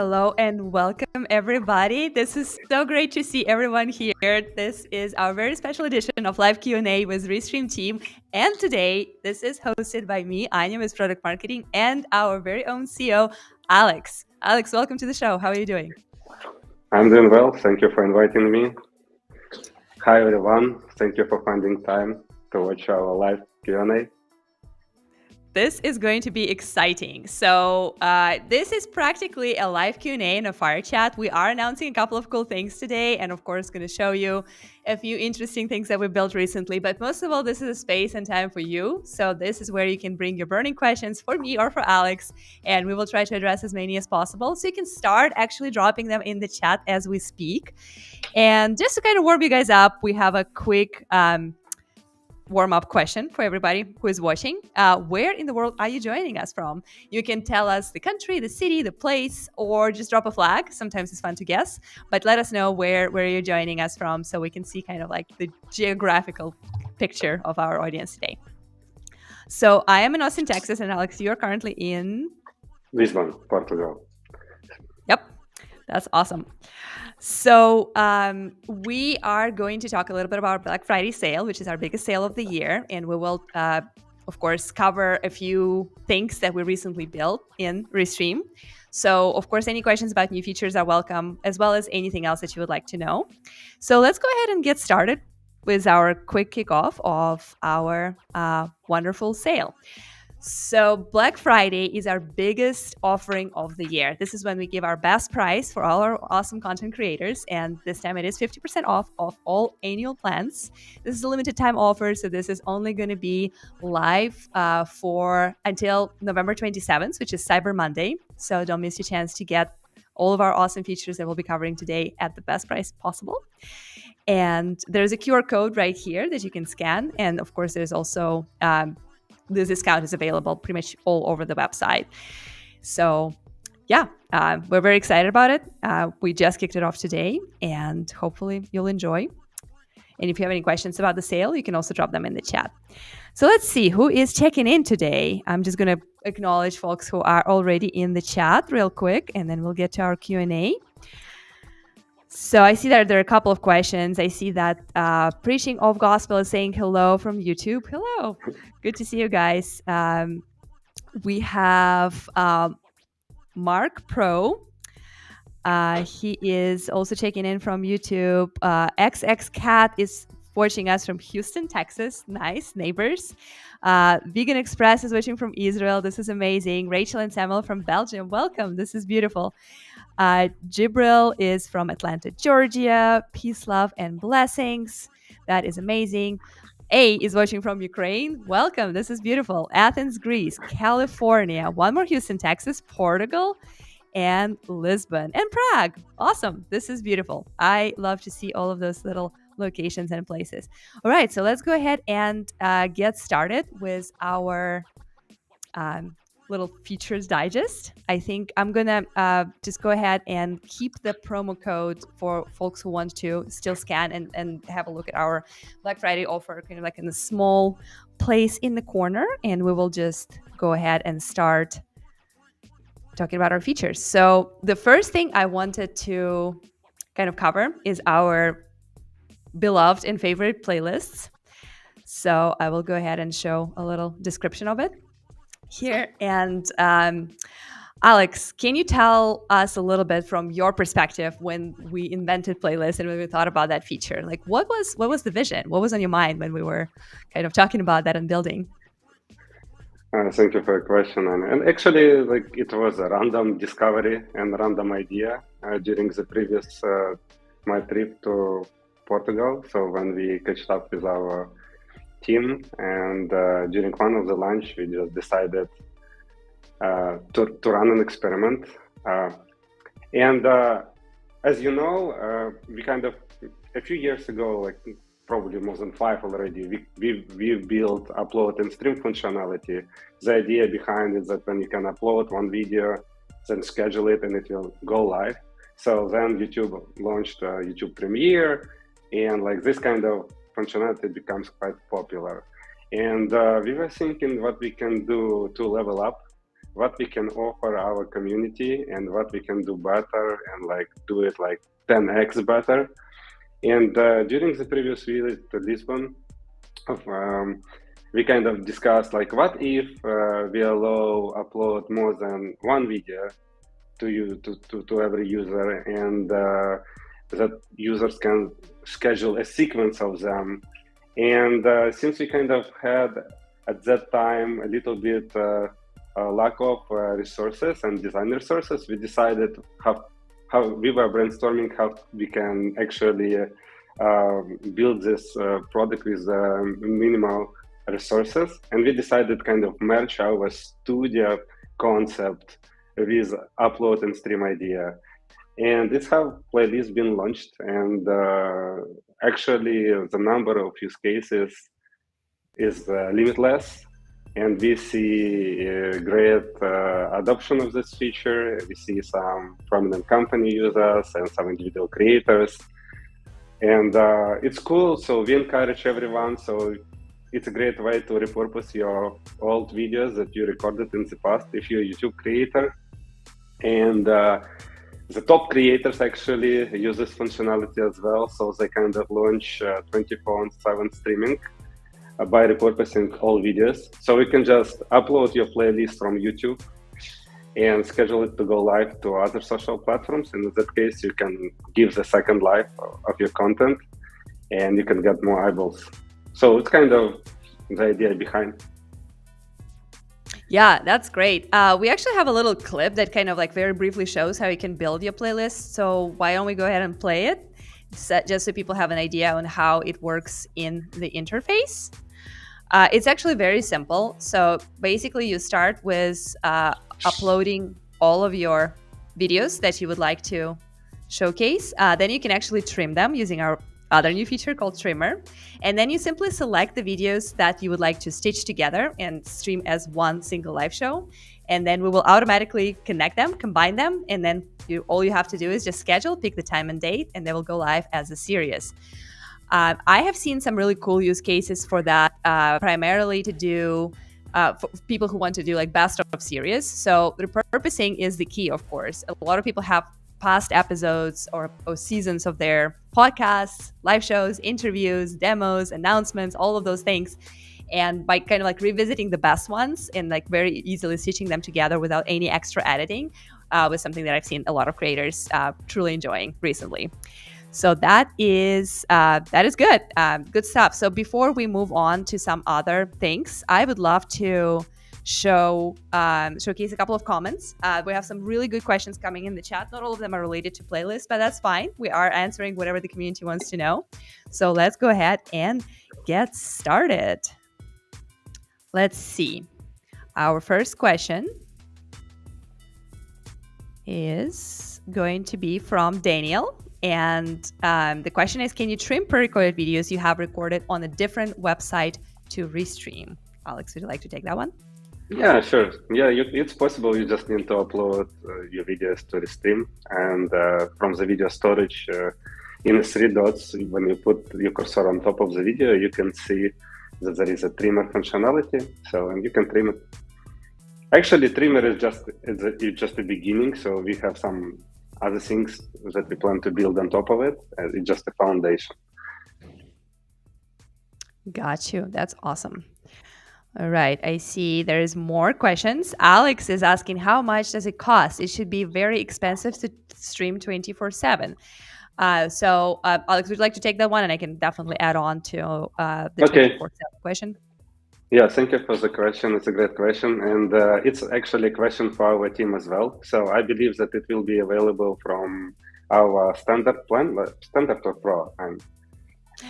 Hello and welcome, everybody. This is so great to see everyone here. This is our very special edition of Live Q&A with Restream team. And today, this is hosted by me, Anya, with Product Marketing, and our very own CEO, Alex. Alex, welcome to the show. How are you doing? I'm doing well. Thank you for inviting me. Hi, everyone. Thank you for finding time to watch our live Q&A. This is going to be exciting. So this is practically a live Q&A and a fire chat. We are announcing a couple of cool things today, and of course going to show you a few interesting things that we built recently. But most of all, this is a space and time for you. So this is where you can bring your burning questions for me or for Alex, and we will try to address as many as possible. So you can start actually dropping them in the chat as we speak. And just to kind of warm you guys up, we have a quick warm-up question for everybody who is watching. Where in the world are you joining us from? You can tell us the country, the city, the place, or just drop a flag. Sometimes it's fun to guess, but let us know where you're joining us from so we can see kind of like the geographical picture of our audience today. So I am in Austin, Texas, and Alex, you are currently in Lisbon, Portugal. Yep, that's awesome. So we are going to talk a little bit about our Black Friday sale, which is our biggest sale of the year. And we will, of course, cover a few things that we recently built in Restream. So, of course, any questions about new features are welcome, as well as anything else that you would like to know. So let's go ahead and get started with our quick kickoff of our wonderful sale. So Black Friday is our biggest offering of the year. This is when we give our best price for all our awesome content creators. And this time it is 50% off of all annual plans. This is a limited time offer. So this is only going to be live for until November 27th, which is Cyber Monday. So don't miss your chance to get all of our awesome features that we'll be covering today at the best price possible. And there's a QR code right here that you can scan. And of course, there's also this discount is available pretty much all over the website. So yeah, we're very excited about it. We just kicked it off today, and hopefully you'll enjoy. And if you have any questions about the sale, you can also drop them in the chat. So let's see who is checking in today. I'm just going to acknowledge folks who are already in the chat real quick, and then we'll get to our Q&A. So I see that there are a couple of questions. I see that Preaching of Gospel is saying hello from YouTube. Hello. Good to see you guys. We have Mark Pro. He is also checking in from YouTube. XX Cat is watching us from Houston, Texas. Nice neighbors. Vegan Express is watching from Israel. This is amazing. Rachel and Samuel from Belgium. Welcome. This is beautiful. Jibril is from Atlanta, Georgia. Peace, love, and blessings. That is amazing. A is watching from Ukraine. Welcome. This is beautiful. Athens, Greece, California. One more Houston, Texas, Portugal, and Lisbon, and Prague. Awesome. This is beautiful. I love to see all of those little locations and places. All right. So let's go ahead and get started with our little features digest. I think I'm gonna just go ahead and keep the promo code for folks who want to still scan and have a look at our Black Friday offer, kind of like in a small place in the corner, and we will just go ahead and start talking about our features. So the first thing I wanted to kind of cover is our beloved and favorite playlists. So I will go ahead and show a little description of it here. And Alex, can you tell us a little bit from your perspective when we invented playlists and when we thought about that feature? Like, what was the vision? What was on your mind when we were kind of talking about that and building? Thank you for your question. And actually, like, it was a random discovery and random idea during the previous my trip to Portugal. So when we catched up with our team, and during one of the lunch, we just decided to run an experiment. And as you know, we kind of a few years ago, like probably more than 5 already, we built upload and stream functionality. The idea behind it is that when you can upload one video, then schedule it and it will go live. So then YouTube launched YouTube Premiere, and like this kind of functionality becomes quite popular. And we were thinking what we can do to level up what we can offer our community and what we can do better and like do it like 10x better. And during the previous visit to Lisbon, we kind of discussed like what if we allow upload more than one video to you to every user, and that users can schedule a sequence of them. And since we kind of had at that time a little bit lack of resources and design resources, we decided how we were brainstorming how we can actually build this product with minimal resources, and we decided kind of merge our studio concept with upload and stream idea. And it's how playlist been launched, and actually the number of use cases is limitless, and we see great adoption of this feature. We see some prominent company users and some individual creators, and it's cool. So we encourage everyone. So it's a great way to repurpose your old videos that you recorded in the past if you're a YouTube creator. And the top creators actually use this functionality as well. So they kind of launch 24/7 streaming by repurposing all videos. So you can just upload your playlist from YouTube and schedule it to go live to other social platforms. And in that case, you can give the second life of your content and you can get more eyeballs. So it's kind of the idea behind. Yeah, that's great. We actually have a little clip that kind of like very briefly shows how you can build your playlist. So why don't we go ahead and play it, just so people have an idea on how it works in the interface. It's actually very simple. So basically you start with uploading all of your videos that you would like to showcase. Then you can actually trim them using our other new feature called Trimmer. And then you simply select the videos that you would like to stitch together and stream as one single live show. And then we will automatically connect them, combine them, and then all you have to do is just schedule, pick the time and date, and they will go live as a series. I have seen some really cool use cases for that, primarily to do for people who want to do like best of series. So repurposing is the key, of course. A lot of people have past episodes or seasons of their podcasts, live shows, interviews, demos, announcements, all of those things. And by kind of like revisiting the best ones and like very easily stitching them together without any extra editing was something that I've seen a lot of creators truly enjoying recently. So that is good. Good stuff. So before we move on to some other things, I would love to showcase a couple of comments. We have some really good questions coming in the chat. Not all of them are related to playlists, but that's fine. We are answering whatever the community wants to know. So let's go ahead and get started. Let's see. Our first question is going to be from Daniel. And the question is, can you trim pre-recorded videos you have recorded on a different website to Restream? Alex, would you like to take that one? Yeah, sure. Yeah, it's possible. You just need to upload your videos to Restream, and from the video storage in the three dots, when you put your cursor on top of the video, you can see that there is a trimmer functionality. So, and you can trim it. Actually, trimmer is just the beginning. So we have some other things that we plan to build on top of it. It's just a foundation. Got you. That's awesome. All right, I see there is more questions. Alex is asking, how much does it cost? It should be very expensive to stream 24/7. So Alex, would you like to take that one? And I can definitely add on to the 24/7 question. Yeah, thank you for the question. It's a great question. And it's actually a question for our team as well. So I believe that it will be available from our standard plan, standard or pro.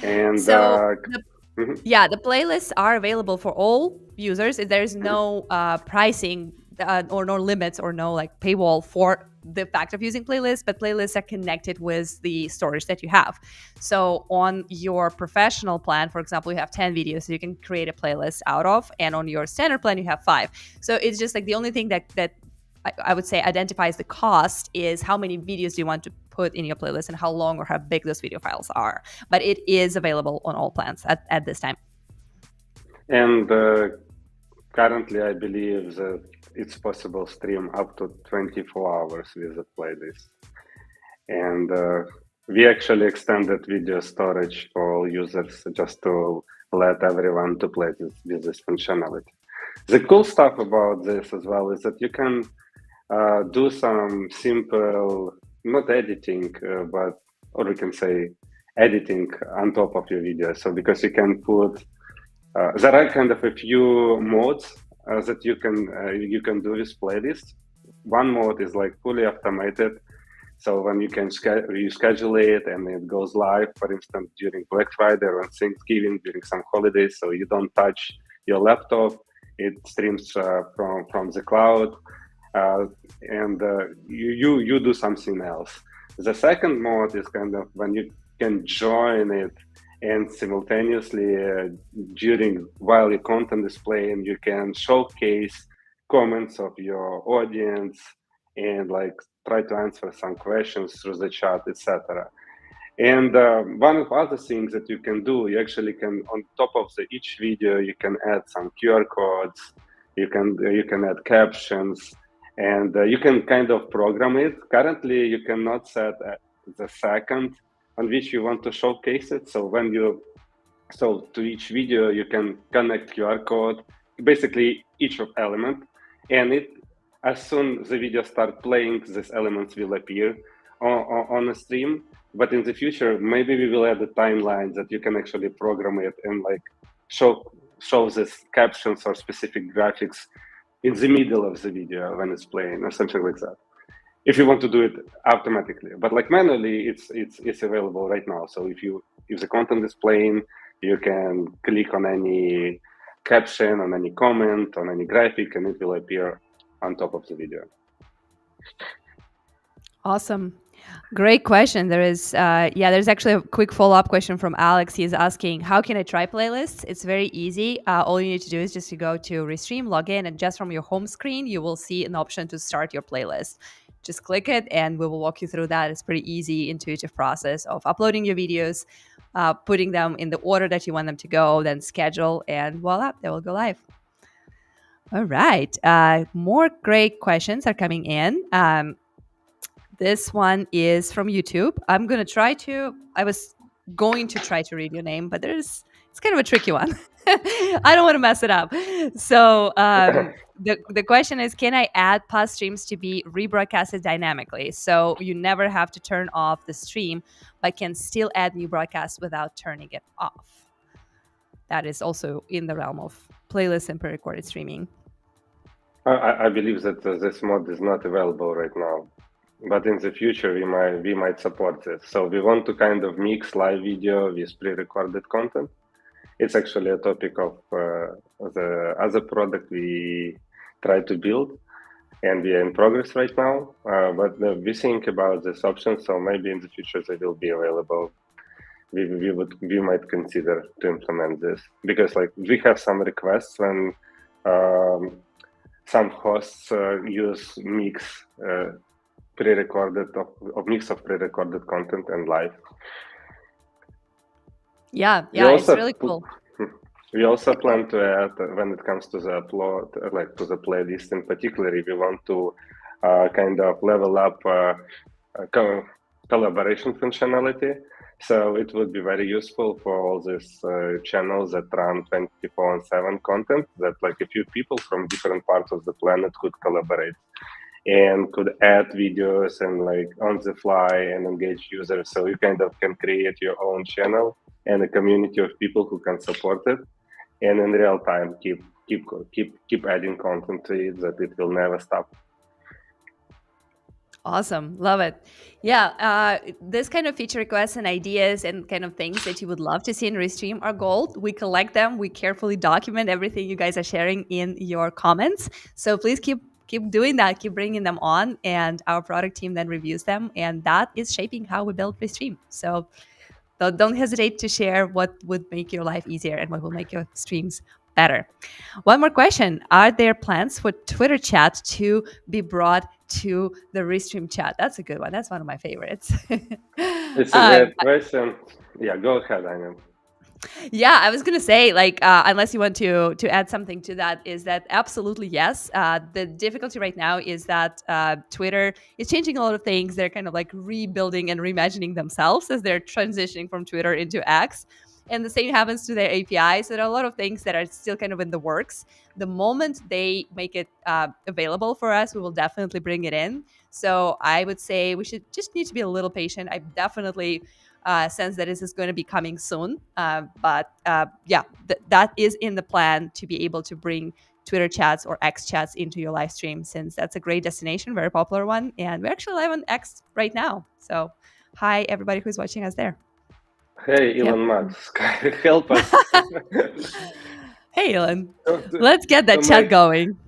And so yeah, the playlists are available for all users. There's no pricing or no limits or no like paywall for the fact of using playlists, but playlists are connected with the storage that you have. So on your professional plan, for example, you have 10 videos so you can create a playlist out of, and on your standard plan you have 5. So it's just like the only thing that I would say identifies the cost is how many videos do you want to put in your playlist and how long or how big those video files are. But it is available on all plans at this time. And Currently, I believe that it's possible stream up to 24 hours with a playlist. And we actually extended video storage for all users just to let everyone to play with this functionality. The cool stuff about this as well is that you can do some simple, not editing, but, or we can say editing on top of your video. So because you can put, there are kind of a few modes that you can do with playlists. One mode is like fully automated, so when you schedule it and it goes live, for instance, during Black Friday or on Thanksgiving, during some holidays, so you don't touch your laptop. It streams from the cloud, and you do something else. The second mode is kind of when you can join it and simultaneously during while your content is playing, you can showcase comments of your audience and like try to answer some questions through the chat, etc. And one of other things that you can do, you actually can on top of each video, you can add some QR codes, you can add captions, and you can kind of program it. Currently, you cannot set the second on which you want to showcase it. So to each video, you can connect QR code, basically each of element, and it as soon the video start playing, these elements will appear on a stream. But in the future, maybe we will add a timeline that you can actually program it and like show this captions or specific graphics in the middle of the video when it's playing or something like that. If you want to do it automatically, but like manually, it's available right now. So if the content is playing, you can click on any caption, on any comment, on any graphic, and it will appear on top of the video. Awesome. Great question. There's actually a quick follow-up question from Alex. He's asking, how can I try playlists? It's very easy. All you need to do is just to go to Restream, log in, and just from your home screen, you will see an option to start your playlist. Just click it, and we will walk you through that. It's pretty easy, intuitive process of uploading your videos, putting them in the order that you want them to go, then schedule, and voila, they will go live. All right. More great questions are coming in. This one is from YouTube. I was going to try to read your name, but it's kind of a tricky one. I don't want to mess it up. So the question is, can I add past streams to be rebroadcasted dynamically? So you never have to turn off the stream, but can still add new broadcasts without turning it off. That is also in the realm of playlists and pre-recorded streaming. I believe that this mod is not available right now, but in the future we might support this. So we want to kind of mix live video with pre-recorded content. It's actually a topic of the other product we try to build, and we are in progress right now. But we think about this option, so maybe in the future they will be available. We might consider to implement this because like we have some requests when some hosts use mix pre-recorded of mix of pre-recorded content and live. Yeah, it's really cool. We also plan to add, when it comes to the upload, like to the playlist in particular, we want to kind of level up collaboration functionality. So it would be very useful for all these channels that run 24/7 content, that like a few people from different parts of the planet could collaborate and could add videos and like on the fly and engage users. So you kind of can create your own channel and a community of people who can support it, and in real time keep adding content to it, that it will never stop. Awesome. Love it. Yeah. This kind of feature requests and ideas and kind of things that you would love to see in Restream are gold. We collect them. We carefully document everything you guys are sharing in your comments. So please keep doing that. Keep bringing them on, and our product team then reviews them. And that is shaping how we build Restream. So don't hesitate to share what would make your life easier and what will make your streams better. One more question. Are there plans for Twitter chat to be brought to the Restream chat? That's a good one. That's one of my favorites. It's a great question. Yeah, go ahead, Anya. Yeah, I was gonna say, like, unless you want to add something to that, is that absolutely yes. The difficulty right now is that Twitter is changing a lot of things. They're kind of like rebuilding and reimagining themselves as they're transitioning from Twitter into X. And the same happens to their API. So there are a lot of things that are still kind of in the works. The moment they make it available for us, we will definitely bring it in. So I would say we should just need to be a little patient. I definitely sense that this is going to be coming soon. But yeah, that is in the plan to be able to bring Twitter chats or X chats into your live stream, since that's a great destination, very popular one. And we're actually live on X right now. So hi, everybody who's watching us there. Hey, Yep. Elon Musk, help us. Hey, Elon. to, Let's get that to chat make, going.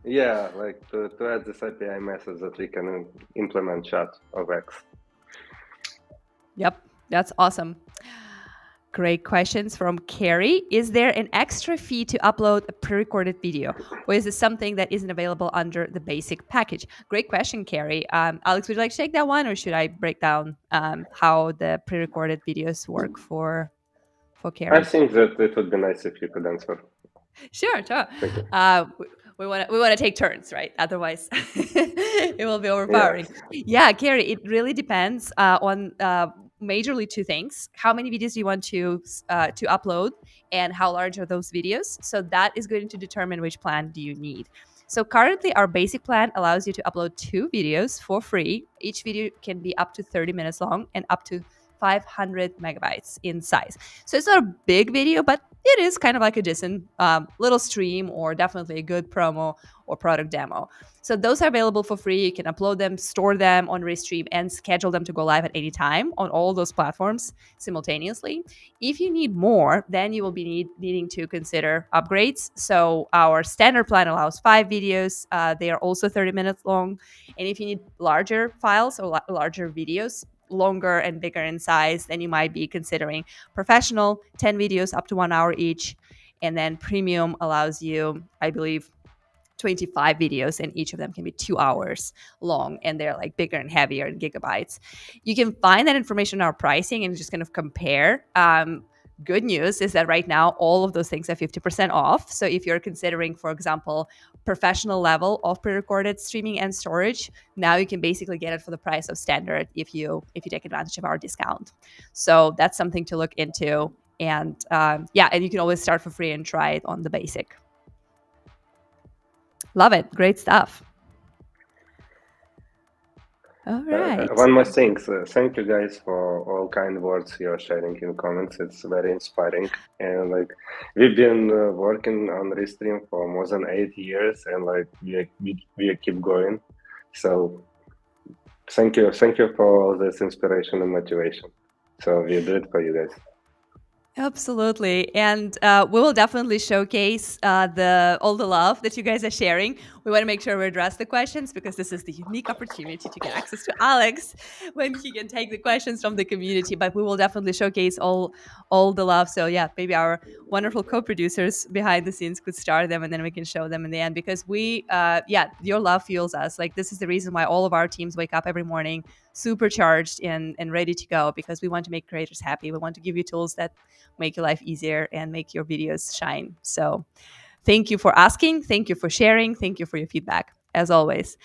yeah, like to add this API message that we can implement chat of X. Yep, that's awesome. Great questions from Carrie. Is there an extra fee to upload a pre-recorded video, or is this something that isn't available under the basic package? Great question, Carrie. Alex, would you like to take that one, or should I break down how the pre-recorded videos work for Carrie? I think that it would be nice if you could answer. Sure. Thank you. We want to take turns, right? Otherwise, it will be overpowering. Yeah, Carrie. It really depends on majorly two things: how many videos you want to upload, and how large are those videos. So that is going to determine which plan do you need. So currently, our basic plan allows you to upload 2 videos for free. Each video can be up to 30 minutes long and up to 500 megabytes in size. So it's not a big video, but it is kind of like a decent little stream, or definitely a good promo or product demo. So those are available for free. You can upload them, store them on Restream, and schedule them to go live at any time on all those platforms simultaneously. If you need more, then you will be needing to consider upgrades. So our standard plan allows 5 videos. They are also 30 minutes long. And if you need larger files or larger videos, longer and bigger in size, then you might be considering professional, 10 videos up to 1 hour each. And then premium allows you, I believe, 25 videos, and each of them can be 2 hours long, and they're like bigger and heavier in gigabytes. You can find that information in our pricing and just kind of compare. Good news is that right now all of those things are 50% off. So if you're considering, for example, professional level of pre-recorded streaming and storage, now you can basically get it for the price of standard if you take advantage of our discount. So that's something to look into. And yeah, and you can always start for free and try it on the basic. Love it. Great stuff. All right. One more thing. Thank you guys for all kind words you're sharing in comments. It's very inspiring. And like we've been working on Restream for more than 8 years, and like we keep going. So thank you for all this inspiration and motivation. So we do it for you guys. Absolutely. And we will definitely showcase all the love that you guys are sharing. We want to make sure we address the questions, because this is the unique opportunity to get access to Alex when he can take the questions from the community. But we will definitely showcase all the love. So yeah, maybe our wonderful co-producers behind the scenes could star them, and then we can show them in the end, because your love fuels us. Like, this is the reason why all of our teams wake up every morning supercharged and ready to go, because we want to make creators happy. We want to give you tools that make your life easier and make your videos shine. So thank you for asking. Thank you for sharing. Thank you for your feedback, as always.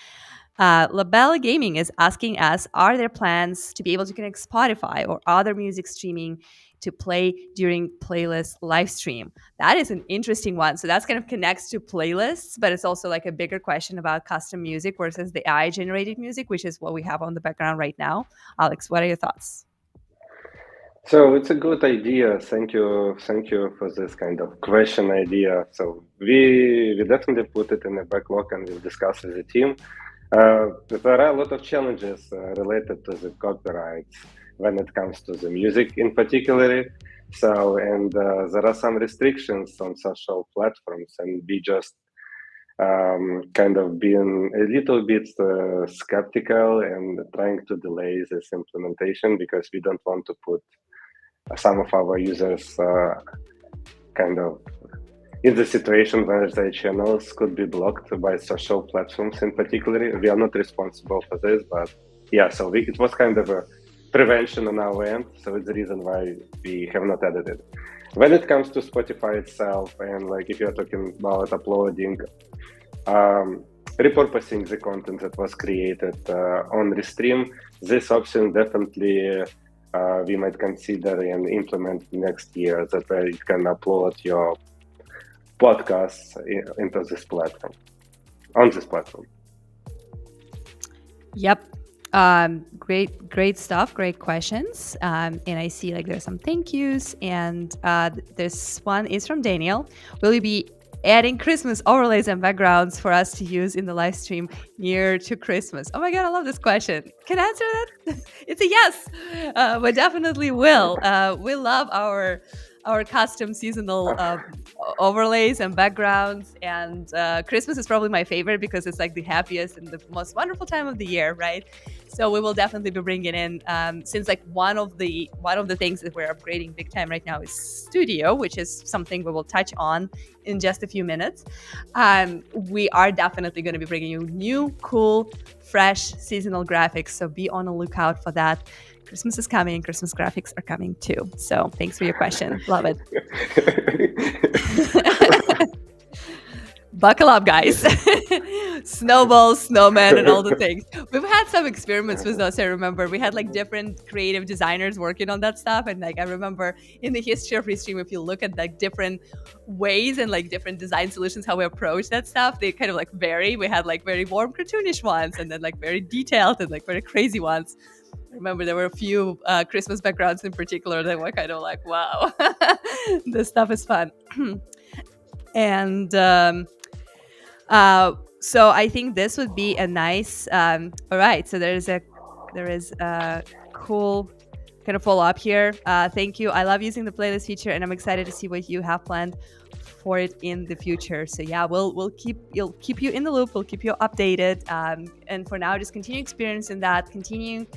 Labella Gaming is asking us, are there plans to be able to connect Spotify or other music streaming to play during playlist live stream? That is an interesting one. So that's kind of connects to playlists, but it's also like a bigger question about custom music versus the AI generated music, which is what we have on the background right now. Alex, what are your thoughts? So it's a good idea. Thank you for this kind of question idea. So we definitely put it in the backlog and we'll discuss with the team. There are a lot of challenges related to the copyrights when it comes to the music in particular. So, and there are some restrictions on social platforms, and we just kind of being a little bit skeptical and trying to delay this implementation, because we don't want to put some of our users kind of in the situation where their channels could be blocked by social platforms in particular. We are not responsible for this, but yeah, so it was kind of a prevention on our end. So it's the reason why we have not added it. When it comes to Spotify itself, and like if you're talking about uploading, um, repurposing the content that was created on Restream, this option definitely we might consider and implement next year, that way you can upload your podcasts into this platform, on this platform. Yep. Great stuff. Great questions. And I see like there's some thank yous, and this one is from Daniel. Will you be adding Christmas overlays and backgrounds for us to use in the live stream near to Christmas? Oh my God, I love this question. Can I answer that? It's a yes, but definitely will. We love our custom seasonal overlays and backgrounds, and Christmas is probably my favorite because it's like the happiest and the most wonderful time of the year, right? So we will definitely be bringing in, since like one of the things that we're upgrading big time right now is Studio, which is something we will touch on in just a few minutes. We are definitely going to be bringing you new, cool, fresh seasonal graphics. So be on the lookout for that. Christmas is coming. Christmas graphics are coming too. So thanks for your question. Love it. Buckle up, guys. Snowballs, snowmen, and all the things. We've had some experiments with those. I remember we had like different creative designers working on that stuff. And like I remember in the history of Restream, if you look at like different ways and like different design solutions, how we approach that stuff, they kind of like vary. We had like very warm cartoonish ones, and then like very detailed and like very crazy ones. I remember there were a few Christmas backgrounds in particular that were kind of like, wow, this stuff is fun. And so I think this would be a nice. All right, so there is a cool kind of follow up here. Thank you. I love using the playlist feature, and I'm excited to see what you have planned for it in the future. So yeah, we'll keep you in the loop. We'll keep you updated. And for now, just continue experiencing that. Continue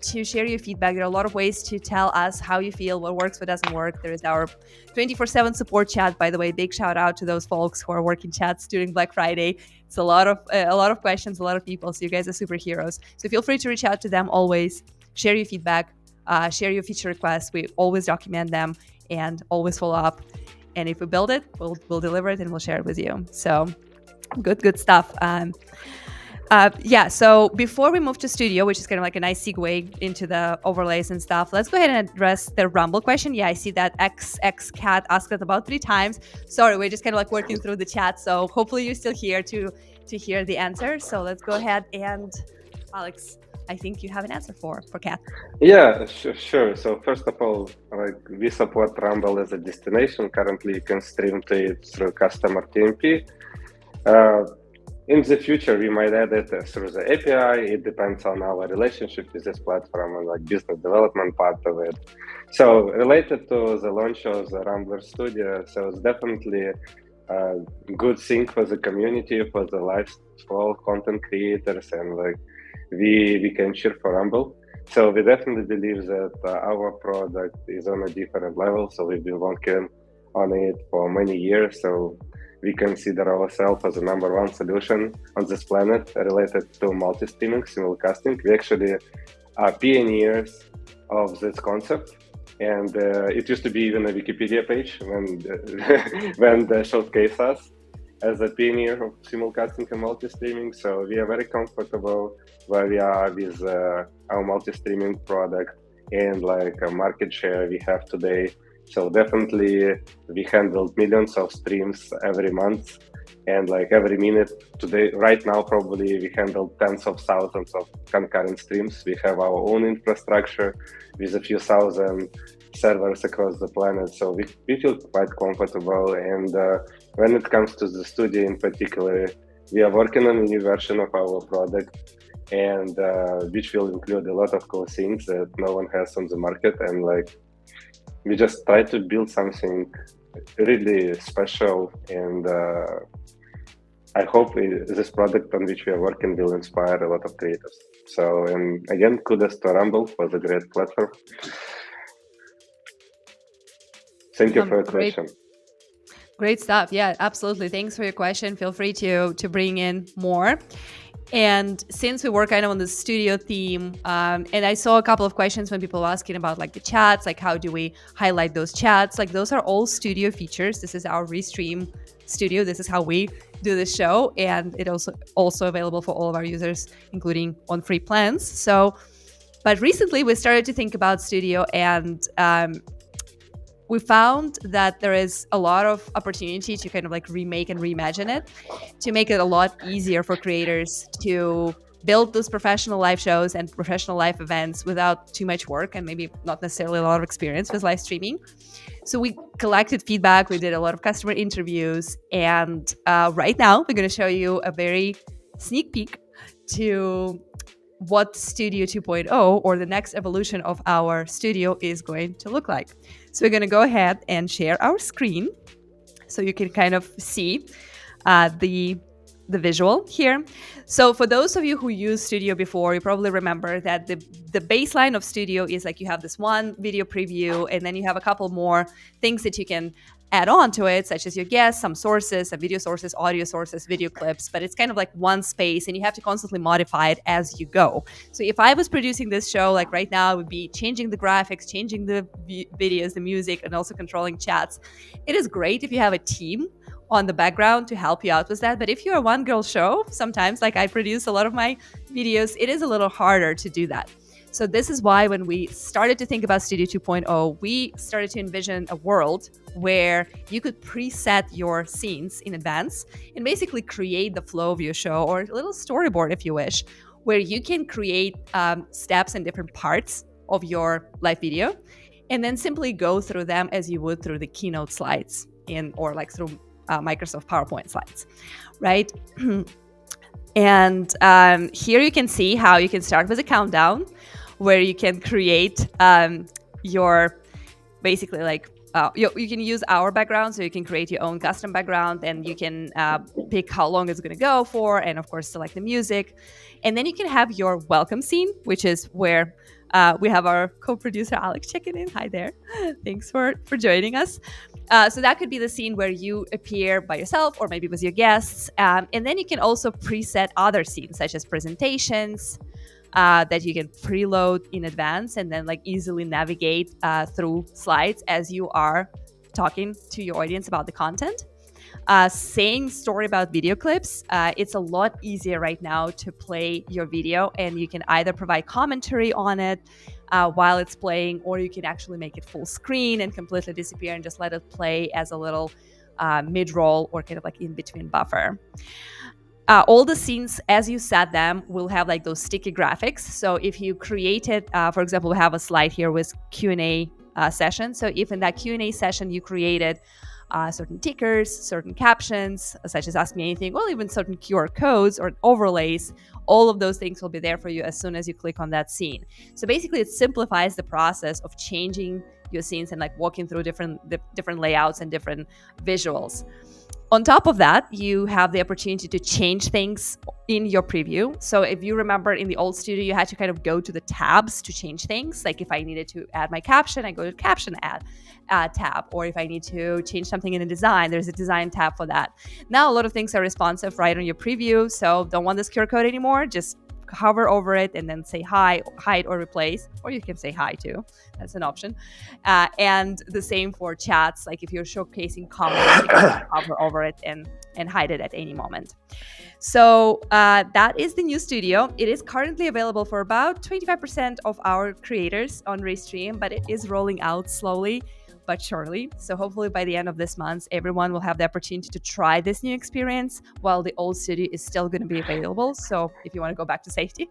to share your feedback. There are a lot of ways to tell us how you feel, what works, what doesn't work. There is our 24/7 support chat, by the way. Big shout out to those folks who are working chats during Black Friday. It's a lot of questions, a lot of people. So you guys are superheroes. So feel free to reach out to them always. Share your feedback, share your feature requests. We always document them and always follow up. And if we build it, we'll deliver it and we'll share it with you. So good stuff. Yeah, so before we move to Studio, which is kind of like a nice segue into the overlays and stuff, let's go ahead and address the Rumble question. Yeah, I see that XXCat asked it about 3 times. Sorry, we're just kind of like working through the chat, so hopefully you're still here to hear the answer. So let's go ahead and, Alex, I think you have an answer for Cat. Yeah, sure. So first of all, like we support Rumble as a destination. Currently, you can stream to it through customer TMP. In the future, we might add it through the API. It depends on our relationship with this platform and like business development part of it. So related to the launch of the Rambler Studio, so it's definitely a good thing for the community, for the lifestyle content creators, and like we can cheer for Rumble. So we definitely believe that our product is on a different level. So we've been working on it for many years. So we consider ourselves as the number 1 solution on this planet related to multi-streaming, simulcasting. We actually are pioneers of this concept. And it used to be even a Wikipedia page when they showcase us as a pioneer of simulcasting and multi-streaming. So we are very comfortable where we are with our multi-streaming product and like a market share we have today. So definitely we handled millions of streams every month, and like every minute today, right now, probably we handle tens of thousands of concurrent streams. We have our own infrastructure with a few thousand servers across the planet. So we feel quite comfortable. And when it comes to the studio in particular, we are working on a new version of our product, and which will include a lot of cool things that no one has on the market. And like, we just try to build something really special, and I hope this product on which we are working will inspire a lot of creators. So, and again, kudos to Rumble for the great platform. Thank you for your question. Great stuff. Yeah, absolutely. Thanks for your question. Feel free to bring in more. And since we work kind of on the studio theme, and I saw a couple of questions when people were asking about like the chats, like how do we highlight those chats? Like those are all studio features. This is our Restream studio. This is how we do this show, and it also available for all of our users, including on free plans. So, but recently we started to think about studio, and we found that there is a lot of opportunity to kind of like remake and reimagine it, to make it a lot easier for creators to build those professional live shows and professional live events without too much work and maybe not necessarily a lot of experience with live streaming. So we collected feedback, we did a lot of customer interviews, and right now we're going to show you a very sneak peek to what Studio 2.0 or the next evolution of our studio is going to look like. So we're going to go ahead and share our screen so you can kind of see the visual here. So for those of you who used Studio before, you probably remember that the baseline of Studio is like you have this one video preview, and then you have a couple more things that you can add on to it, such as your guests, some sources, some video sources, audio sources, video clips, but it's kind of like one space and you have to constantly modify it as you go. So if I was producing this show, like right now, I would be changing the graphics, changing the videos, the music, and also controlling chats. It is great if you have a team on the background to help you out with that. But if you're a one-girl show, sometimes, like I produce a lot of my videos, it is a little harder to do that. So this is why when we started to think about Studio 2.0, we started to envision a world where you could preset your scenes in advance and basically create the flow of your show, or a little storyboard if you wish, where you can create steps and different parts of your live video and then simply go through them as you would through the keynote slides or like through Microsoft PowerPoint slides, right? And here you can see how you can start with a countdown where you can create your basically like you can use our background, so you can create your own custom background, and you can pick how long it's going to go for, and of course select the music. And then you can have your welcome scene, which is where we have our co-producer Alex checking in. Hi there. Thanks for joining us. So that could be the scene where you appear by yourself or maybe with your guests. And then you can also preset other scenes, such as presentations, that you can preload in advance and then like easily navigate through slides as you are talking to your audience about the content. Saying story about video clips, it's a lot easier right now to play your video, and you can either provide commentary on it while it's playing, or you can actually make it full screen and completely disappear and just let it play as a little mid-roll or kind of like in-between buffer. All the scenes, as you set them, will have like those sticky graphics. So if you created, for example, we have a slide here with Q&A session. So if in that Q&A session you created certain tickers, certain captions, such as Ask Me Anything, or even certain QR codes or overlays, all of those things will be there for you as soon as you click on that scene. So basically it simplifies the process of changing your scenes and like walking through different layouts and different visuals. On top of that, you have the opportunity to change things in your preview. So if you remember in the old studio, you had to kind of go to the tabs to change things. Like if I needed to add my caption, I go to caption add tab. Or if I need to change something in a design, there's a design tab for that. Now, a lot of things are responsive right on your preview. So don't want this QR code anymore, just hover over it and then say hi, hide, or replace, or you can say hi too. That's an option. And the same for chats. Like if you're showcasing comments, you can hover over it and hide it at any moment. So that is the new studio. It is currently available for about 25% of our creators on Restream, but it is rolling out slowly but surely. So hopefully by the end of this month, everyone will have the opportunity to try this new experience while the old studio is still going to be available. So if you want to go back to safety,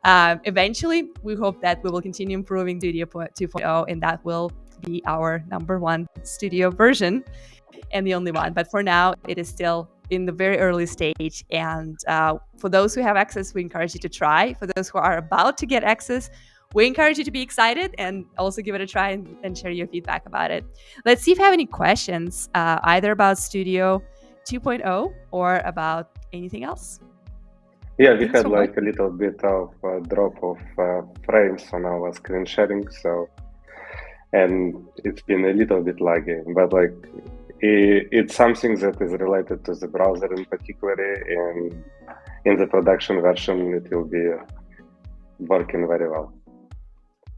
eventually we hope that we will continue improving Studio 2.0, and that will be our #1 studio version and the only one. But for now, it is still in the very early stage. And for those who have access, we encourage you to try. For those who are about to get access, we encourage you to be excited and also give it a try and share your feedback about it. Let's see if you have any questions, either about Studio 2.0 or about anything else. Yeah, we had like a little bit of drop of frames on our screen sharing, so, and it's been a little bit laggy, but like it's something that is related to the browser in particular, and in the production version, it will be working very well.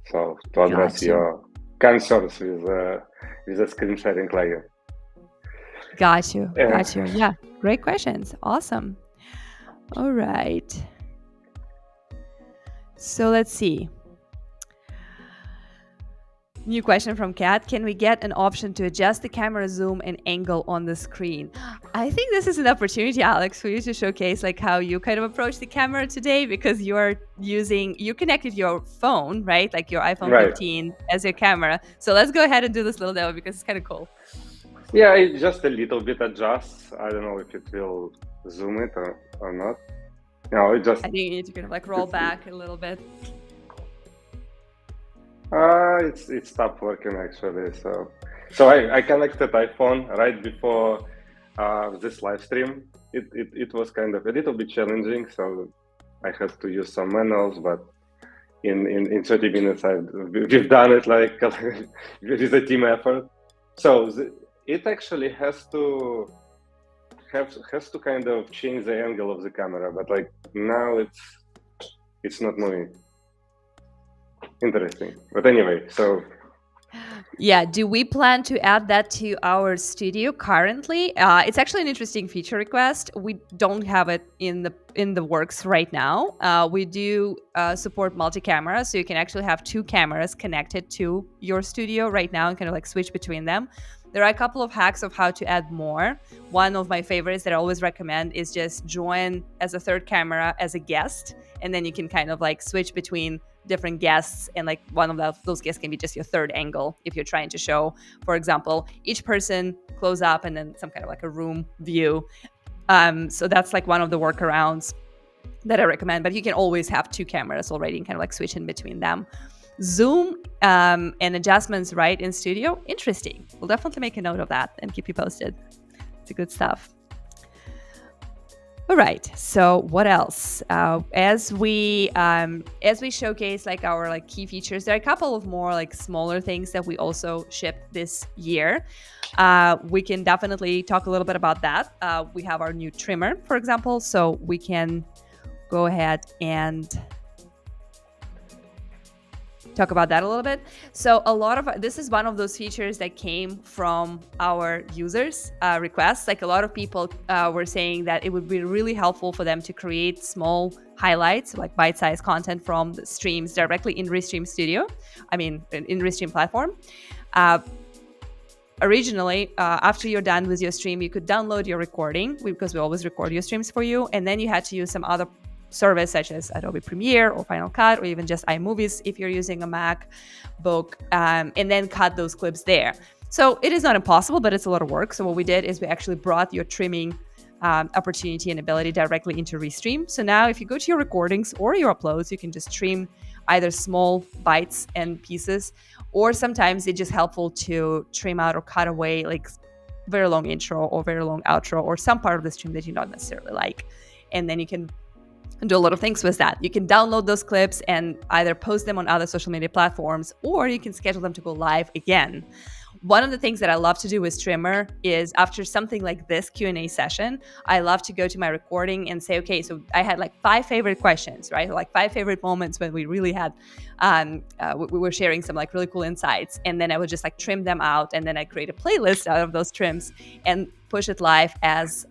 So to address your concerns with the screen sharing layer. Got you. Yeah, great questions. Awesome. All right. So let's see. New question from Kat. Can we get an option to adjust the camera zoom and angle on the screen? I think this is an opportunity, Alex, for you to showcase like how you kind of approach the camera today, because you connected your phone, right? Like your iPhone 15 as your camera. So let's go ahead and do this little demo because it's kind of cool. Yeah, it just a little bit adjusts. I don't know if it will zoom it or not. No, it just... I think you need to kind of like roll back a little bit. It stopped working actually. So I connected iPhone right before this live stream. It was kind of a little bit challenging, so I had to use some manuals, but in 30 minutes we've done it like with a team effort. So it actually has to kind of change the angle of the camera, but like now it's not moving. Interesting. But anyway, so yeah, do we plan to add that to our studio currently? It's actually an interesting feature request. We don't have it in the works right now. We do support multi-camera, so you can actually have two cameras connected to your studio right now and kind of like switch between them. There are a couple of hacks of how to add more. One of my favorites that I always recommend is just join as a third camera as a guest, and then you can kind of like switch between different guests, and like one of those guests can be just your third angle if you're trying to show, for example, each person close up and then some kind of like a room view. So that's like one of the workarounds that I recommend, but you can always have two cameras already and kind of like switch in between them. Zoom and adjustments right in studio, interesting. We'll definitely make a note of that and keep you posted. It's good stuff. All right. So what else? As we showcase like our like key features, there are a couple of more like smaller things that we also shipped this year. We can definitely talk a little bit about that. We have our new trimmer, for example, so we can go ahead and talk about that a little bit. So this is one of those features that came from our users' requests. Like a lot of people were saying that it would be really helpful for them to create small highlights, like bite-sized content from the streams directly in Restream Studio. I mean, in Restream platform. Originally, after you're done with your stream, you could download your recording, because we always record your streams for you, and then you had to use some other service such as Adobe Premiere or Final Cut or even just iMovies if you're using a MacBook, and then cut those clips there. So it is not impossible, but it's a lot of work. So what we did is we actually brought your trimming opportunity and ability directly into Restream. So now if you go to your recordings or your uploads, you can just trim either small bites and pieces, or sometimes it's just helpful to trim out or cut away like very long intro or very long outro or some part of the stream that you don't necessarily like. And then you can do a lot of things with that. You can download those clips and either post them on other social media platforms, or you can schedule them to go live again. One of the things that I love to do with Trimmer is after something like this Q&A session, I love to go to my recording and say, okay, so I had like 5 favorite questions, right? Like 5 favorite moments when we really had, we were sharing some like really cool insights. And then I would just like trim them out. And then I create a playlist out of those trims and push it live as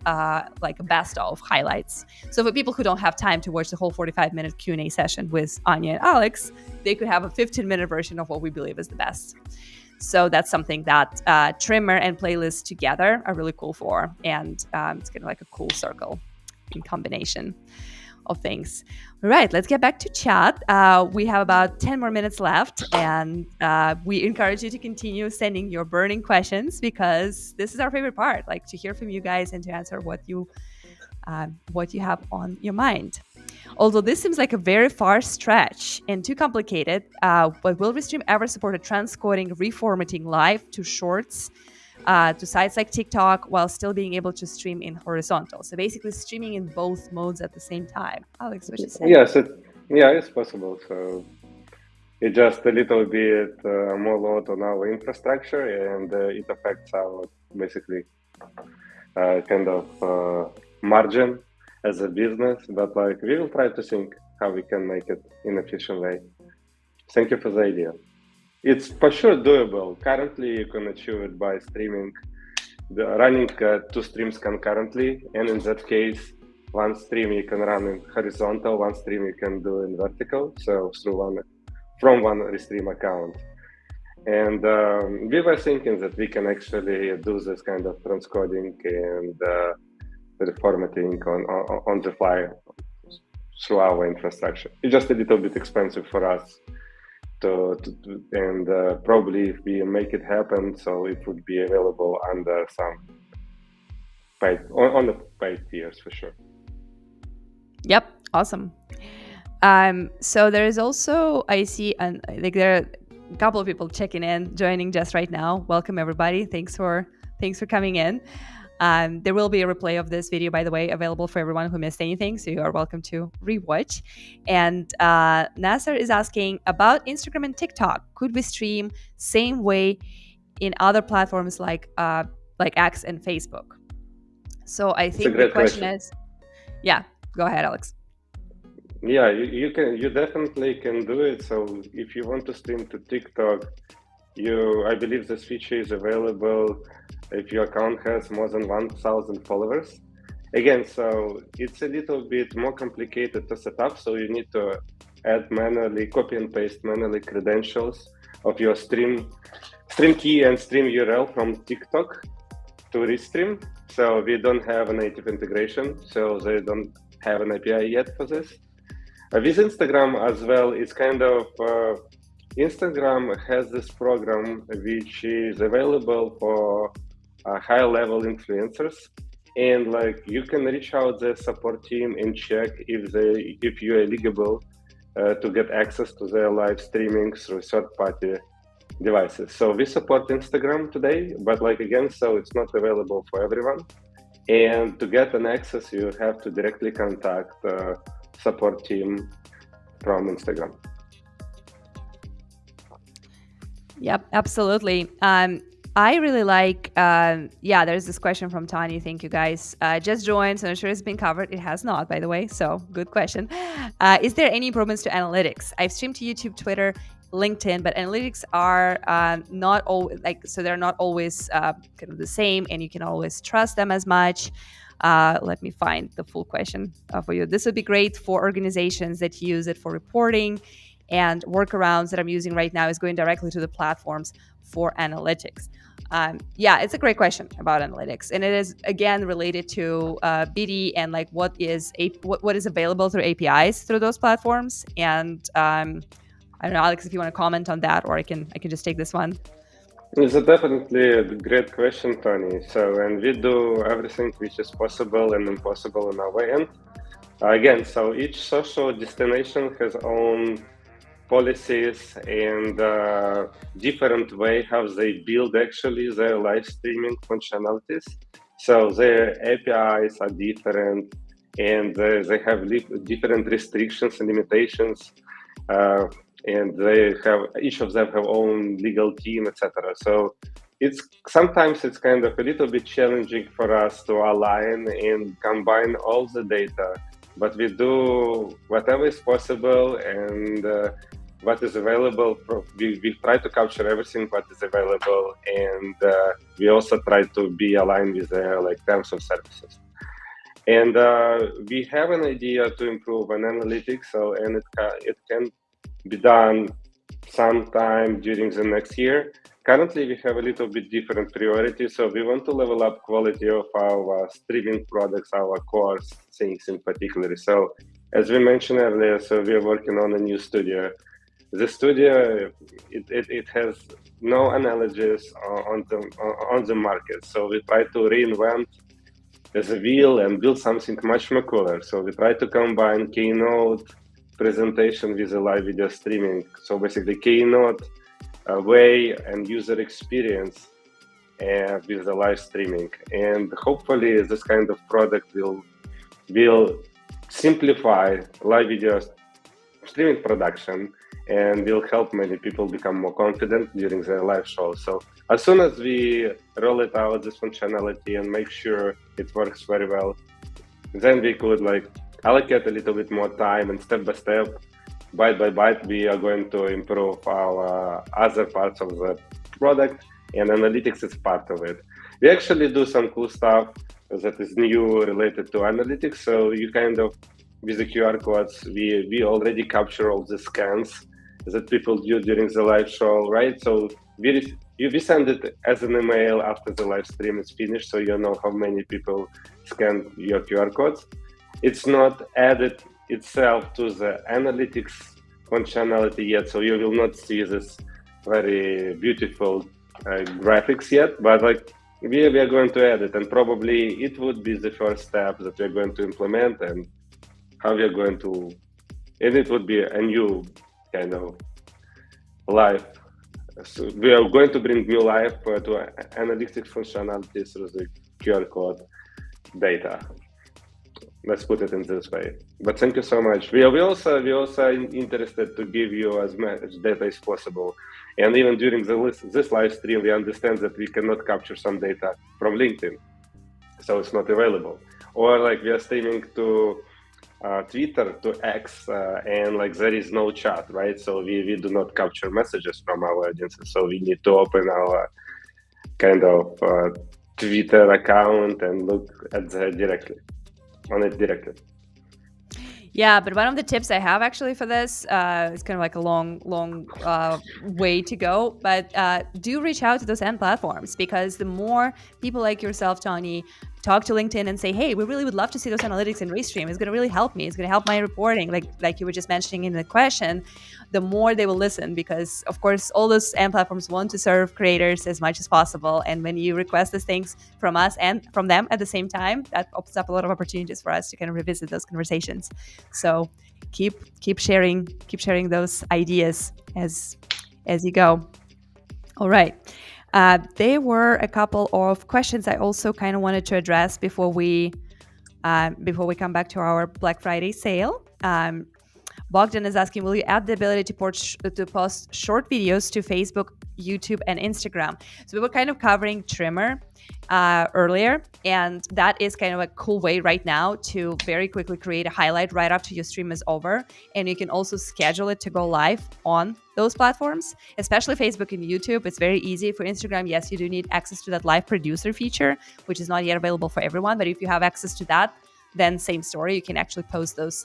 like a best of highlights. So for people who don't have time to watch the whole 45-minute Q&A session with Anya and Alex, they could have a 15-minute version of what we believe is the best. So that's something that Trimmer and playlist together are really cool for. And it's kind of like a cool circle in combination of things. All right, let's get back to chat. We have about 10 more minutes left, and we encourage you to continue sending your burning questions, because this is our favorite part, like to hear from you guys and to answer what you have on your mind. Although this seems like a very far stretch and too complicated, but will Restream ever support a transcoding reformatting live to shorts to sites like TikTok while still being able to stream in horizontal? So basically streaming in both modes at the same time. Alex, what you say? Yes, it's possible. So it's just a little bit more load on our infrastructure, and it affects our basically kind of margin as a business, but like we will try to think how we can make it in an efficient way. Thank you for the idea. It's for sure doable. Currently, you can achieve it by streaming, running 2 streams concurrently, and in that case, one stream you can run in horizontal, one stream you can do in vertical, so from one Restream account. And we were thinking that we can actually do this kind of transcoding and reformatting on the fly through our infrastructure. It's just a little bit expensive for us and probably if we make it happen, so it would be available under some on the paid tiers for sure. Yep, awesome. So there is also, I see, and like there are a couple of people checking in, joining just right now. Welcome everybody. Thanks for coming in. There will be a replay of this video, by the way, available for everyone who missed anything, so you are welcome to rewatch. And Nasser is asking about Instagram and TikTok. Could we stream same way in other platforms like X and Facebook? So I think the question is, yeah, go ahead, Alex. Yeah, you definitely can do it. So if you want to stream to TikTok, I believe this feature is available if your account has more than 1,000 followers. Again, so it's a little bit more complicated to set up. So you need to add manually, copy and paste manually credentials of your stream key and stream URL from TikTok to Restream. So we don't have a native integration. So they don't have an API yet for this. With Instagram as well, it's kind of Instagram has this program which is available for high-level influencers, and like you can reach out the support team and check if you are eligible to get access to their live streaming through third-party devices. So we support Instagram today, but like again, so it's not available for everyone. And to get an access, you have to directly contact support team from Instagram. Yep, absolutely. I really like, there's this question from Tanya. Thank you guys. Just joined, so I'm sure it's been covered. It has not, by the way, so good question. Is there any improvements to analytics? I've streamed to YouTube, Twitter, LinkedIn, but analytics are not always so they're not always kind of the same, and you can always trust them as much. Let me find the full question for you. This would be great for organizations that use it for reporting, and workarounds that I'm using right now is going directly to the platforms for analytics. It's a great question about analytics, and it is again related to BD and like what is available through APIs through those platforms. And I don't know, Alex, if you want to comment on that, or I can just take this one. It's definitely a great question, Tony. So, and we do everything which is possible and impossible on our end. Again, so each social destination has own policies and different way how they build actually their live streaming functionalities. So their APIs are different, and they have different restrictions and limitations. And each of them have own legal team, etc. So sometimes it's kind of a little bit challenging for us to align and combine all the data, but we do whatever is possible, and what is available. We try to capture everything what is available, and we also try to be aligned with their terms of services. And we have an idea to improve on analytics, and it can be done sometime during the next year. Currently, we have a little bit different priorities, so we want to level up quality of our streaming products, our core things in particular. So, as we mentioned earlier, so we are working on a new studio. The studio, it has no analogies on the market, so we try to reinvent the wheel and build something much more cooler. So we try to combine Keynote presentation with a live video streaming. So basically Keynote way and user experience with the live streaming. And hopefully this kind of product will simplify live video streaming production and will help many people become more confident during their live shows. So as soon as we roll it out, this functionality, and make sure it works very well, then we could like allocate a little bit more time, and step by step, bite by bite, we are going to improve our other parts of the product, and analytics is part of it. We actually do some cool stuff that is new related to analytics. So you kind of, with the QR codes, we already capture all the scans that people do during the live show, right? So we send it as an email after the live stream is finished, so you know how many people scanned your QR codes. It's not added itself to the analytics functionality yet, so you will not see this very beautiful graphics yet, but like we are going to add it, and probably it would be the first step that we're going to implement, and how we are going to, and it would be a new kind of life. So we are going to bring new life to analytics functionality through the QR code data. Let's put it in this way. But thank you so much. We also interested to give you as much data as possible. And even during this live stream, we understand that we cannot capture some data from LinkedIn, so it's not available. Or like we are streaming to Twitter, to X, and like there is no chat, right? So we do not capture messages from our audiences. So we need to open our kind of Twitter account and look at the directly. Yeah, but one of the tips I have actually for this, it's kind of like a long way to go, but do reach out to those end platforms, because the more people like yourself, Tony, talk to LinkedIn and say, hey, we really would love to see those analytics in Restream. It's going to really help me. It's going to help my reporting, like you were just mentioning in the question, the more they will listen, because of course, all those end platforms want to serve creators as much as possible. And when you request those things from us and from them at the same time, that opens up a lot of opportunities for us to kind of revisit those conversations. So keep sharing those ideas as you go. All right. There were a couple of questions I also kind of wanted to address before we come back to our Black Friday sale. Bogdan is asking, will you add the ability to post short videos to Facebook, YouTube, and Instagram? So we were kind of covering Trimmer earlier, and that is kind of a cool way right now to very quickly create a highlight right after your stream is over. And you can also schedule it to go live on those platforms, especially Facebook and YouTube. It's very easy. For Instagram, yes, you do need access to that live producer feature, which is not yet available for everyone. But if you have access to that, then same story. You can actually post those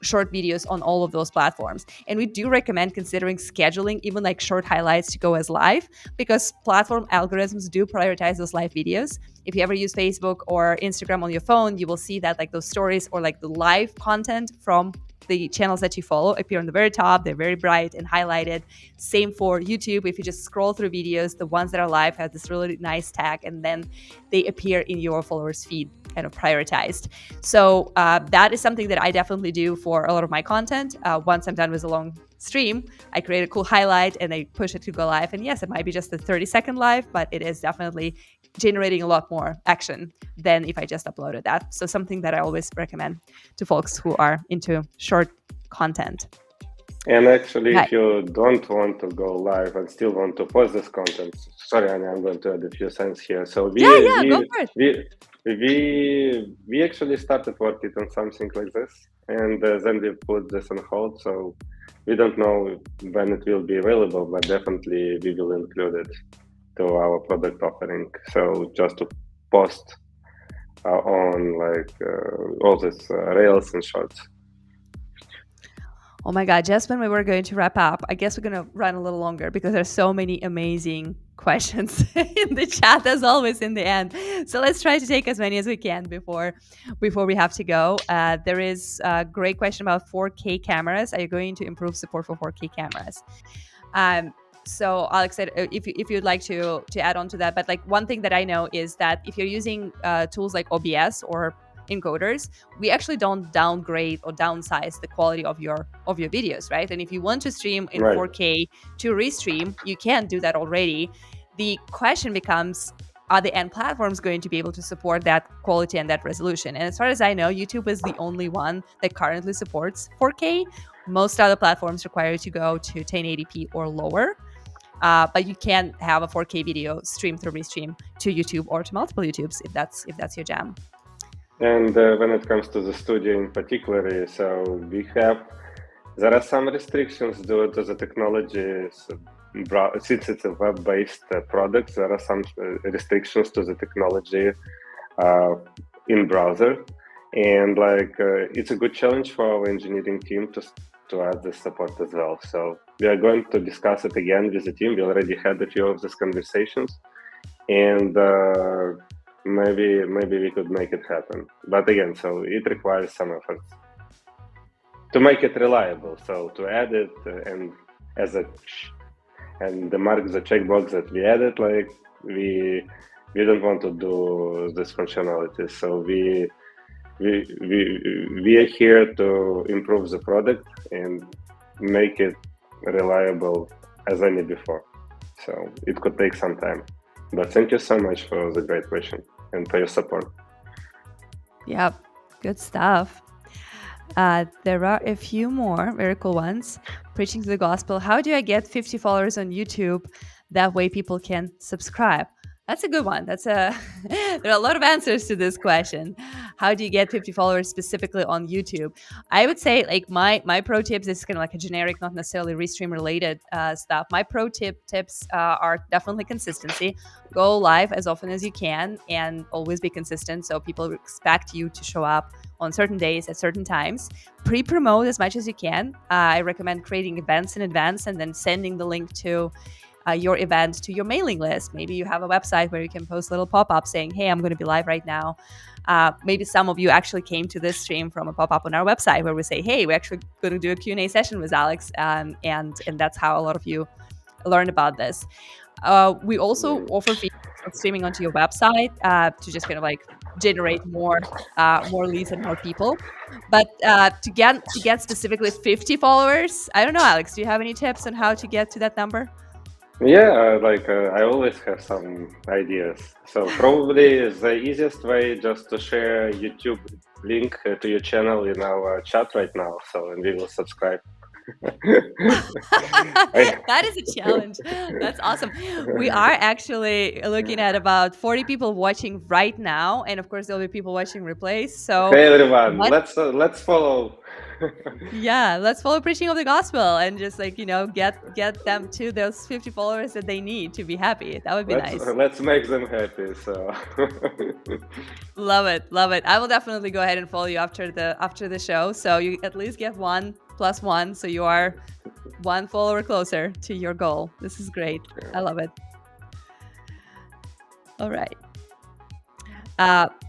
short videos on all of those platforms. And we do recommend considering scheduling even like short highlights to go as live, because platform algorithms do prioritize those live videos. If you ever use Facebook or Instagram on your phone, you will see that like those stories or like the live content from the channels that you follow appear on the very top. They're very bright and highlighted. Same for YouTube. If you just scroll through videos, the ones that are live have this really nice tag, and then they appear in your followers feed, kind of prioritized. So that is something that I definitely do for a lot of my content. Once I'm done with a long stream, I create a cool highlight and I push it to go live. And yes, it might be just a 30-second live, but it is definitely generating a lot more action than if I just uploaded that. So something that I always recommend to folks who are into short content. And actually, if you don't want to go live and still want to post this content, sorry, Anya, I'm going to add a few cents here. So go for it. We actually started working on something like this, and then we put this on hold. So we don't know when it will be available, but definitely we will include it to our product offering. So just to post on like all these reels and shorts. Oh my God, just when we were going to wrap up, I guess we're going to run a little longer because there's so many amazing questions in the chat, as always, in the end. So let's try to take as many as we can before we have to go. There is a great question about 4K cameras. Are you going to improve support for 4K cameras? So Alex said, if you'd like to add on to that, but like one thing that I know is that if you're using tools like OBS or encoders, we actually don't downgrade or downsize the quality of your videos, right? And if you want to stream in 4K to Restream, you can do that already. The question becomes, are the end platforms going to be able to support that quality and that resolution? And as far as I know, YouTube is the only one that currently supports 4K. Most other platforms require you to go to 1080p or lower. but you can have a 4K video streamed through Restream to YouTube or to multiple YouTubes if that's your jam. And when it comes to the studio in particular, so there are some restrictions due to the technology. Since it's a web-based product, there are some restrictions to the technology in browser, and it's a good challenge for our engineering team to add this support as well. So we are going to discuss it again with the team. We already had a few of these conversations, and maybe we could make it happen. But again, so it requires some efforts to make it reliable. So to add it and mark the checkbox that we added, we don't want to do this functionality. So we are here to improve the product and make it reliable as any before. So it could take some time. But thank you so much for the great question and for your support. Yep, good stuff. There are a few more very cool ones. Preaching to the gospel. How do I get 50 followers on YouTube? That way people can subscribe. That's a good one. There are a lot of answers to this question. How do you get 50 followers specifically on YouTube? I would say my pro tips, this is kind of like a generic, not necessarily Restream related stuff. My pro tips are definitely consistency. Go live as often as you can and always be consistent. So people expect you to show up on certain days at certain times. Pre-promote as much as you can. I recommend creating events in advance and then sending the link to your event to your mailing list. Maybe you have a website where you can post little pop-ups saying, hey, I'm going to be live right now. Maybe some of you actually came to this stream from a pop-up on our website where we say, hey, we're actually going to do a Q&A session with Alex. And that's how a lot of you learned about this. We also offer features of streaming onto your website to just kind of generate more leads and more people. But to get specifically 50 followers, I don't know, Alex, do you have any tips on how to get to that number? Yeah, I always have some ideas. So probably the easiest way just to share YouTube link to your channel in our chat right now. So and we will subscribe. That is a challenge. That's awesome. We are actually looking at about 40 people watching right now, and of course there'll be people watching replays. So hey everyone, let's follow. Yeah, let's follow preaching of the gospel and just get them to those 50 followers that they need to be happy. That would be nice. Let's make them happy. So love it. I will definitely go ahead and follow you after the show. So you at least get 1+1. So you are 1 follower closer to your goal. This is great. I love it. All right.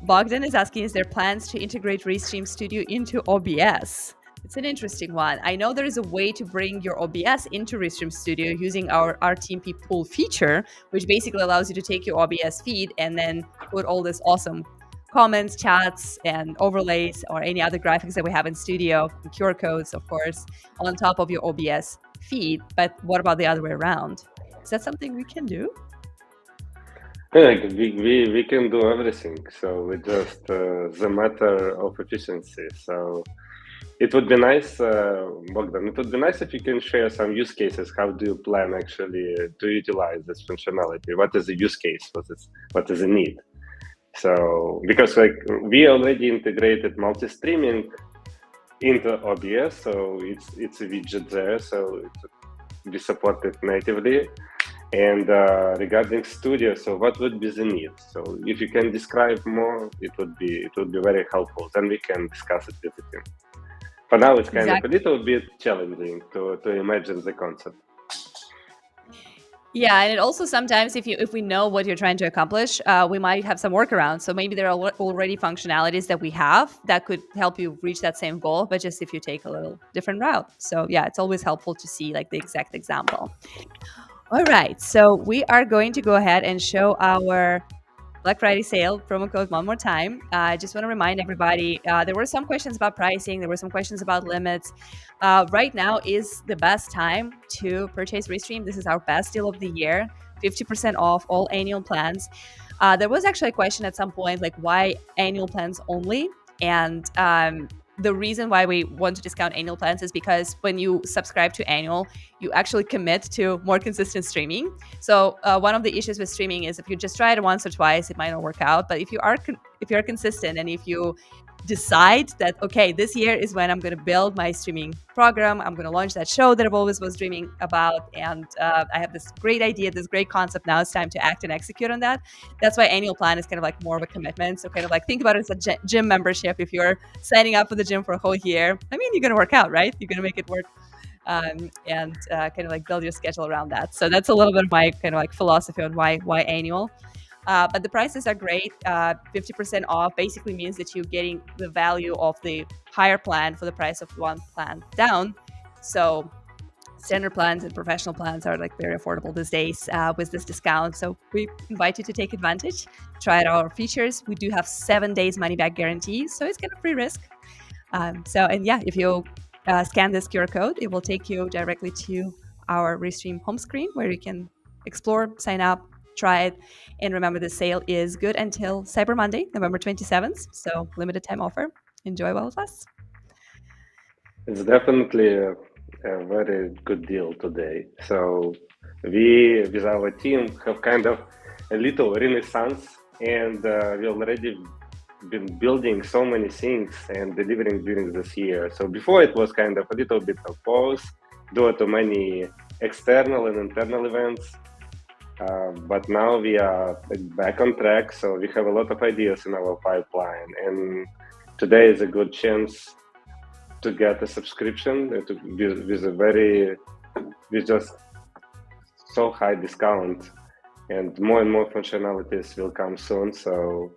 Bogdan is asking, is there plans to integrate Restream Studio into OBS? It's an interesting one. I know there is a way to bring your OBS into Restream Studio using our RTMP pool feature, which basically allows you to take your OBS feed and then put all this awesome comments, chats, and overlays, or any other graphics that we have in Studio, QR codes, of course, on top of your OBS feed. But what about the other way around? Is that something we can do? Yeah, we can do everything. So it's just the matter of efficiency. So it would be nice, Bogdan, it would be nice if you can share some use cases. How do you plan actually to utilize this functionality? What is the use case? What is the need? So because we already integrated multi-streaming into OBS, so it's a widget there, so we support it natively. And regarding Studio, so what would be the need? So if you can describe more, it would be very helpful. Then we can discuss it with the team. For now, it's kind of a little bit challenging to imagine the concept. Yeah, and it also sometimes, if we know what you're trying to accomplish, we might have some workarounds. So maybe there are already functionalities that we have that could help you reach that same goal, but just if you take a little different route. So yeah, it's always helpful to see the exact example. All right, so we are going to go ahead and show our Black Friday sale promo code one more time. I just want to remind everybody, there were some questions about pricing. There were some questions about limits. Right now is the best time to purchase Restream. This is our best deal of the year, 50% off all annual plans. There was actually a question at some point, why annual plans only? And the reason why we want to discount annual plans is because when you subscribe to annual, you actually commit to more consistent streaming. So one of the issues with streaming is if you just try it once or twice, it might not work out. But if you're consistent, and if you decide that, okay, this year is when I'm going to build my streaming program, I'm going to launch that show that I've always was dreaming about, and I have this great idea, this great concept, now it's time to act and execute on that. That's why annual plan is kind of like more of a commitment. So kind of like think about it as a gym membership. If you're signing up for the gym for a whole year, I mean, you're going to work out, right? You're going to make it work, and kind of like build your schedule around that. So that's a little bit of my kind of like philosophy on why annual. But the prices are great. 50% off basically means that you're getting the value of the higher plan for the price of one plan down. So standard plans and professional plans are like very affordable these days with this discount. So we invite you to take advantage, try out our features. We do have 7 days money back guarantee, so it's kind of free risk. If you scan this QR code, it will take you directly to our Restream home screen where you can explore, sign up, try it. And remember, the sale is good until Cyber Monday, November 27th. So limited time offer. Enjoy while it lasts. It's definitely a very good deal today. So we, with our team, have kind of a little renaissance, and we already been building so many things and delivering during this year. So before it was kind of a little bit of pause due to many external and internal events. But now we are back on track, so we have a lot of ideas in our pipeline, and today is a good chance to get a subscription with just so high discount, and more functionalities will come soon. So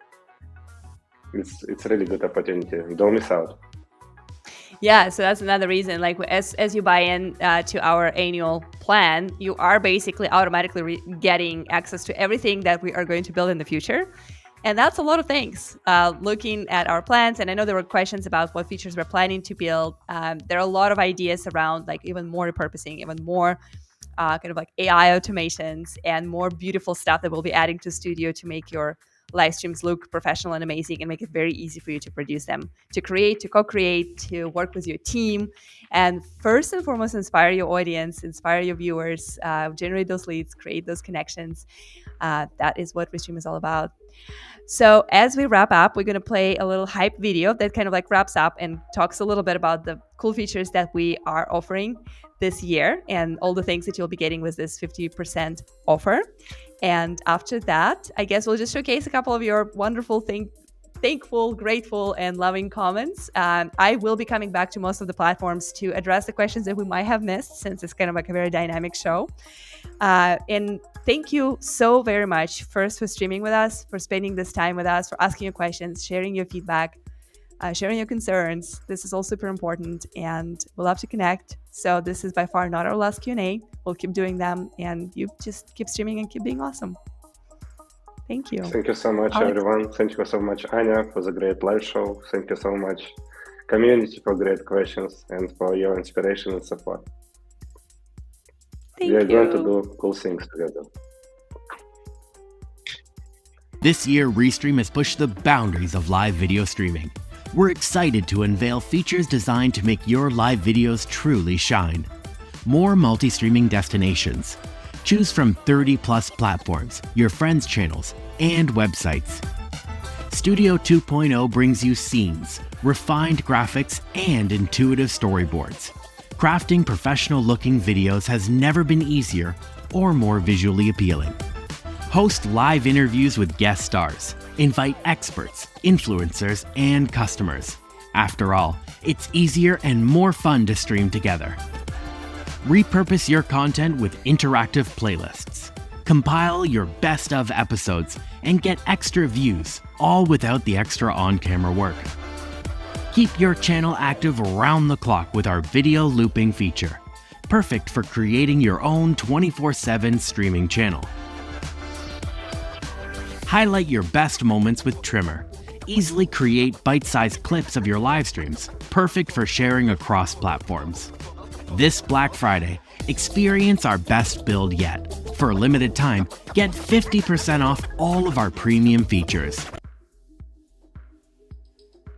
it's a really good opportunity. Don't miss out. Yeah, so that's another reason. Like as you buy in to our annual plan, you are basically automatically getting access to everything that we are going to build in the future. And that's a lot of things. Looking at our plans, and I know there were questions about what features we're planning to build. There are a lot of ideas around like even more repurposing, even more kind of like AI automations, and more beautiful stuff that we'll be adding to Studio to make your live streams look professional and amazing, and make it very easy for you to produce them, to create, to co-create, to work with your team, and first and foremost, inspire your audience, inspire your viewers, generate those leads, create those connections. That is what Restream is all about. So as we wrap up, we're going to play a little hype video that kind of like wraps up and talks a little bit about the cool features that we are offering this year and all the things that you'll be getting with this 50% offer. And after that, I guess we'll just showcase a couple of your wonderful, thankful, grateful, and loving comments. I will be coming back to most of the platforms to address the questions that we might have missed, since it's kind of like a very dynamic show. And thank you so very much, first, for streaming with us, for spending this time with us, for asking your questions, sharing your feedback, sharing your concerns. This is all super important, and we'll love to connect. So this is by far not our last Q&A. We'll keep doing them, and you just keep streaming and keep being awesome. Thank you. Thank you so much, Alex. Everyone. Thank you so much, Anya, for the great live show. Thank you so much, community, for great questions and for your inspiration and support. Thank we are you. going to do cool things together. This year, Restream has pushed the boundaries of live video streaming. We're excited to unveil features designed to make your live videos truly shine. More multi-streaming destinations. Choose from 30+ platforms, your friends' channels, and websites. Studio 2.0 brings you scenes, refined graphics, and intuitive storyboards. Crafting professional-looking videos has never been easier or more visually appealing. Host live interviews with guest stars. Invite experts, influencers, and customers. After all, it's easier and more fun to stream together. Repurpose your content with interactive playlists. Compile your best of episodes and get extra views, all without the extra on-camera work. Keep your channel active around the clock with our video looping feature. Perfect for creating your own 24/7 streaming channel. Highlight your best moments with Trimmer. Easily create bite-sized clips of your live streams, perfect for sharing across platforms. This Black Friday, experience our best build yet. For a limited time, get 50% off all of our premium features.